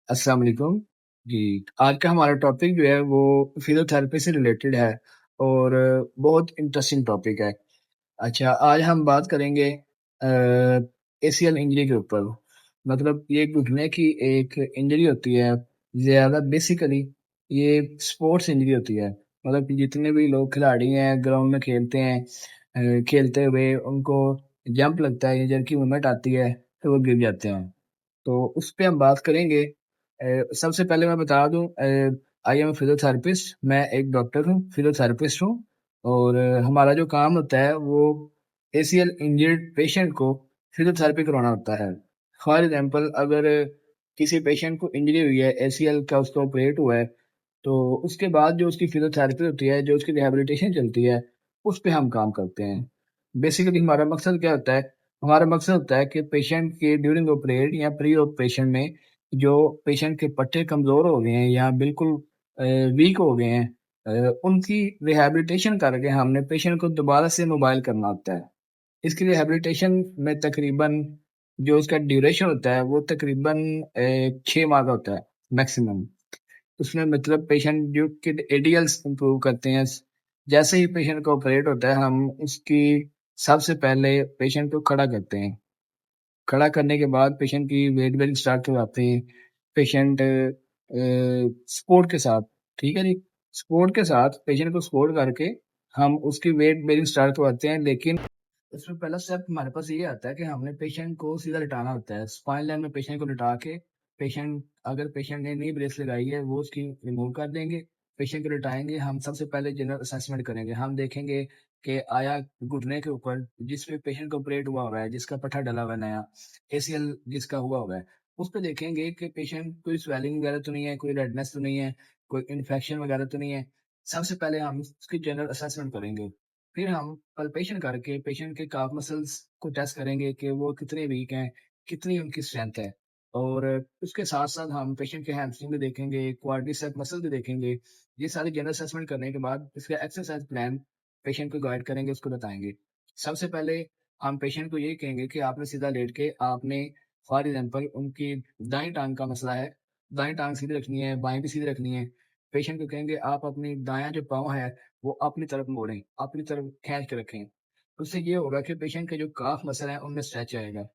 अस्सलाम वालेकुम। जी, आज का हमारा टॉपिक जो है वो फ़िज़ियोथेरेपी से रिलेटेड है और बहुत इंटरेस्टिंग टॉपिक है। अच्छा, आज हम बात करेंगे एसीएल इंजरी के ऊपर। मतलब ये घुटने की एक इंजरी होती है, ज़्यादा बेसिकली ये स्पोर्ट्स इंजरी होती है। मतलब कि जितने भी लोग खिलाड़ी हैं, ग्राउंड में खेलते हैं खेलते हुए उनको जंप लगता है या जंप की मूवमेंट आती है, तो वो गिर जाते हैं। तो उस पे हम बात करेंगे। सबसे पहले मैं बता दूँ आई एम अ फिज़ियोथेरेपिस्ट। मैं एक डॉक्टर हूँ, फिज़ियोथेरेपिस्ट हूँ और हमारा जो काम होता है वो एसीएल इंजर्ड पेशेंट को फिज़ियोथेरेपी करवाना होता है। फॉर एग्ज़ाम्पल अगर किसी पेशेंट को इंजरी हुई है, एसीएल का उसका ऑपरेट हुआ है, तो उसके बाद जो उसकी फिज़ियोथेरेपी होती है, जो उसकी रिहैबिलिटेशन चलती है, उस पे हम काम करते हैं। बेसिकली हमारा मकसद क्या होता है? हमारा मकसद होता है कि पेशेंट के ड्यूरिंग ऑपरेट या प्री ऑपरेशन में जो पेशेंट के पट्टे कमज़ोर हो गए हैं या बिल्कुल वीक हो गए हैं उनकी रिहैबिलिटेशन करके हमने पेशेंट को दोबारा से मोबाइल करना होता है। इसकी रिहैबिलिटेशन में तकरीबन जो उसका ड्यूरेशन होता है वो तकरीबन 6 माह का होता है मैक्सिमम। उसमें मतलब पेशेंट जो के एडीएल्स इम्प्रूव करते हैं। जैसे ही पेशेंट का ऑपरेट होता है हम उसकी सबसे पहले पेशेंट को खड़ा करते हैं। खड़ा करने के बाद पेशेंट की वेट बेरिंग स्टार्ट करवाते हैं। पेशेंट सपोर्ट के साथ, ठीक है जी? सपोर्ट के साथ पेशेंट को सपोर्ट करके हम उसकी वेट बेरिंग स्टार्ट करवाते हैं, लेकिन उसमें पहला स्टेप हमारे पास ये आता है कि हमने पेशेंट को सीधा लिटाना होता है। स्पाइन लाइन में पेशेंट को लिटा के पेशेंट अगर पेशेंट ने नी ब्रेस लगाई है वो उसकी रिमूव कर देंगे। पेशेंट को लिटाएँगे, हम सबसे पहले जनरल असेसमेंट करेंगे। हम देखेंगे कि आया घुटने के ऊपर जिस पे पेशेंट का ऑपरेट हुआ है, जिसका पट्टा डला हुआ है नया, एसीएल जिसका हुआ है, उस पे देखेंगे कि पेशेंट कोई स्वेलिंग वगैरह तो नहीं है, कोई रेडनेस तो नहीं है, कोई इन्फेक्शन वगैरह तो नहीं है। सबसे पहले हम उसकी जनरल असेसमेंट करेंगे। फिर हम पल्पेशन करके पेशेंट के काफ मसल्स को टेस्ट करेंगे कि वो कितने वीक हैं, कितनी उनकी स्ट्रेंथ है। और उसके साथ-साथ हम पेशेंट के हैमस्ट्रिंग भी देखेंगे, क्वाड्रिसेप मसल भी देखेंगे। ये सारी जनरल असेसमेंट करने के बाद इसका एक्सरसाइज प्लान पेशेंट को गाइड करेंगे, उसको बताएँगे। सबसे पहले हम पेशेंट को यही कहेंगे कि आपने सीधा लेट के आपने फॉर एग्ज़ाम्पल उनकी दाईं टाँग का मसला है, दाईं टाँग सीधी रखनी है, बाएँ भी सीधी रखनी है। पेशेंट को कहेंगे आप अपनी दायाँ जो पाँव है वो अपनी तरफ मोड़ें, अपनी तरफ खींच के रखें। उससे ये होगा कि पेशेंट के जो काफ़ मसल है उनमें स्ट्रेच आएगा।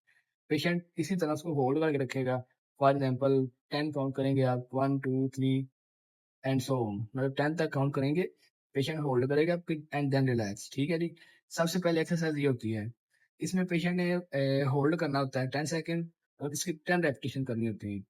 पेशेंट इसी तरह उसको होल्ड करके रखेगा। फॉर एग्ज़ाम्पल 10 काउंट करेंगे आप 1, 2, 3 एंड सो ऑन, मतलब 10 तक काउंट करेंगे, पेशेंट होल्ड करेगा फिर एंड देन रिलैक्स, ठीक है जी? सबसे पहले एक्सरसाइज़ ये होती है। इसमें पेशेंट ने होल्ड करना होता है 10 सेकंड और इसकी 10 रेपिटेशन करनी होती है।